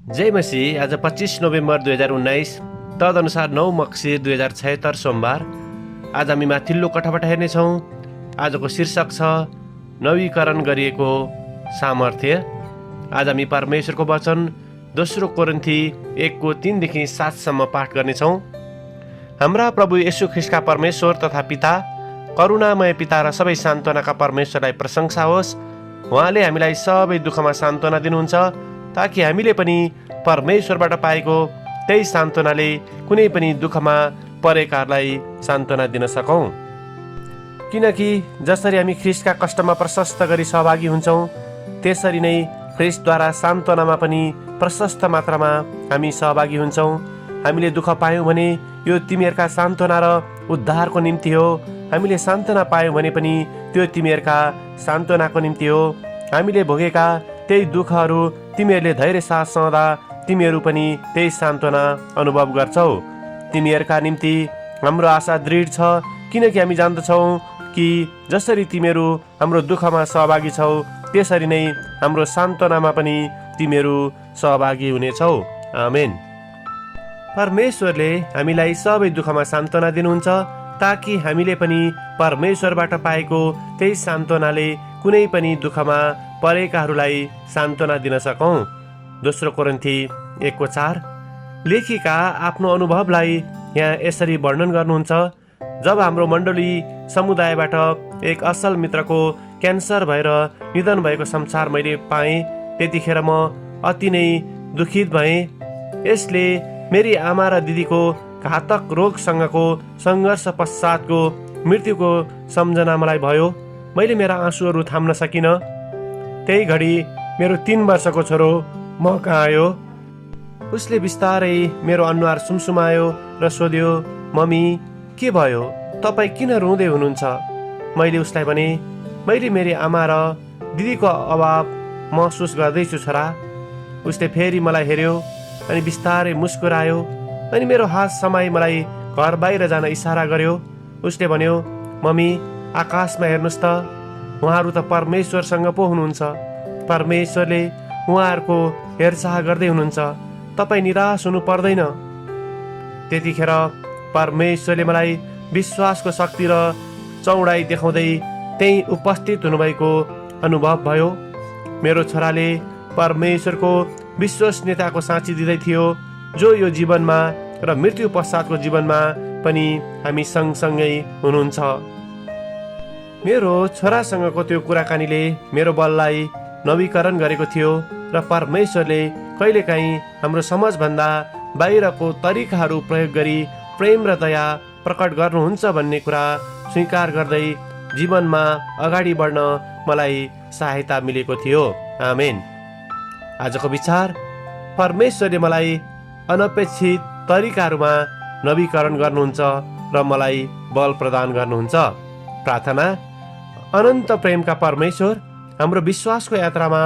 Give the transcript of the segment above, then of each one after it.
जय मसीह। आज 25 नोभेम्बर 2019 तदनुसार 9 मक्सिर 2076 सोमबार। आज हामी माथिल्लो कथाबाट हेर्नेछौँ। आजको शीर्षक छ नवीकरण गरिएको सामर्थ्य। आज हामी परमेश्वरको वचन दोस्रो कोरिन्थी 1:3-7 पाठ गर्नेछौँ। हाम्रा प्रभु येशू ख्रीष्टका परमेश्वर तथा पिता, करुणामय पिता र सबै सान्त्वनाका परमेश्वरलाई प्रशंसा होस्। उहाँले हामीलाई सबै दुःखमा सान्त्वना दिनुहुन्छ, ताकि हामीले पनि परमेश्वरबाट पाएको त्यही सान्त्वनाले कुनै पनि दुःखमा परेकाहरूलाई सान्त्वना दिन सकौँ। किनकि जसरी हामी ख्रीष्टका कष्टमा प्रशस्त गरी सहभागी हुन्छौँ, त्यसरी नै ख्रीष्टद्वारा सान्त्वनामा पनि प्रशस्त मात्रामा हामी सहभागी हुन्छौँ। हामीले दुःख पायौँ भने यो तिमीहरूका सान्त्वना र उद्धारको निम्ति हो। हामीले सान्त्वना पायौँ भने पनि त्यो तिमीहरूका सान्त्वनाको निम्ति हो। हामीले भोगेका त्यही दुःखहरू तिमीहरूले धैर्य साथ सहँदा तिमीहरू पनि त्यही सान्त्वना अनुभव गर्छौ। तिमीहरूका निम्ति हाम्रो आशा दृढ छ, किनकि हामी जान्दछौँ कि जसरी तिमीहरू हाम्रो दुःखमा सहभागी छौ, त्यसरी नै हाम्रो सान्त्वनामा पनि तिमीहरू सहभागी हुनेछौ। आमेन। परमेश्वरले हामीलाई सबै दुःखमा सान्त्वना दिनुहुन्छ, ताकि हामीले पनि परमेश्वरबाट पाएको त्यही सान्त्वनाले कुनै पनि दुःखमा परेकाहरूलाई सान्त्वना दिन सकौँ। दोस्रो कोरिन्थी 1:4 लेखिका आफ्नो अनुभवलाई यहाँ यसरी वर्णन गर्नुहुन्छ। जब हाम्रो मण्डली समुदायबाट एक असल मित्रको क्यान्सर भएर निधन भएको समाचार मैले पाएँ, त्यतिखेर म अति नै दुखित भएँ। यसले मेरी आमा र दिदीको घातक रोगसँगको सङ्घर्ष पश्चातको मृत्युको सम्झना मलाई भयो। मैले मेरा आँसुहरू थाम्न सकिनँ। त्यही घडी मेरो 3 वर्षको छोरो म कहाँ आयो। उसले बिस्तारै मेरो अनुहार सुमसुमायो र सोध्यो, मम्मी के भयो, तपाईँ किन रुँदै हुनुहुन्छ? मैले उसलाई भने, मैले मेरी आमा र दिदीको अभाव महसुस गर्दैछु छोरा। उसले फेरि मलाई हेऱ्यो अनि बिस्तारै मुस्कुरायो अनि मेरो हात समाई मलाई घर बाहिर जान इसारा गर्यो। उसले भन्यो, मम्मी आकाशमा हेर्नुहोस् त, उहाँहरू त परमेश्वरसँग पो हुनुहुन्छ। परमेश्वरले उहाँहरूको हेरचाह गर्दै हुनुहुन्छ। तपाईँ निराश हुनु पर्दैन। त्यतिखेर परमेश्वरले मलाई विश्वासको शक्ति र चौडाइ देखाउँदै त्यही उपस्थित हुनुभएको अनुभव भयो। मेरो छोराले परमेश्वरको विश्वसनीयताको साँची दिँदै थियो, जो यो जीवनमा र मृत्यु पश्चातको जीवनमा पनि हामी सँगसँगै हुनुहुन्छ। मेरो छोरासँगको त्यो कुराकानीले मेरो बललाई नवीकरण गरेको थियो र परमेश्वरले कहिलेकाहीँ हाम्रो समझभन्दा बाहिरको तरिकाहरू प्रयोग गरी प्रेम र दया प्रकट गर्नुहुन्छ भन्ने कुरा स्वीकार गर्दै जीवनमा अगाडि बढ्न मलाई सहायता मिलेको थियो। आमेन। आजको विचार, परमेश्वरले मलाई अनपेक्षित तरिकाहरूमा नवीकरण गर्नुहुन्छ र मलाई बल प्रदान गर्नुहुन्छ। प्रार्थना। अनन्त प्रेमका परमेश्वर, हाम्रो विश्वासको यात्रामा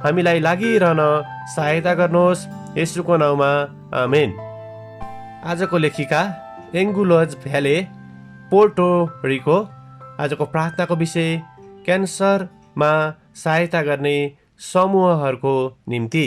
हामीलाई लागिरहन सहायता गर्नुहोस्, येशूको नाउँमा आमेन। आजको लेखिका एङ्गुलोज भ्याले, पोर्टो रिको। आजको प्रार्थनाको विषय क्यान्सरमा सहायता गर्ने समूहहरूको निम्ति।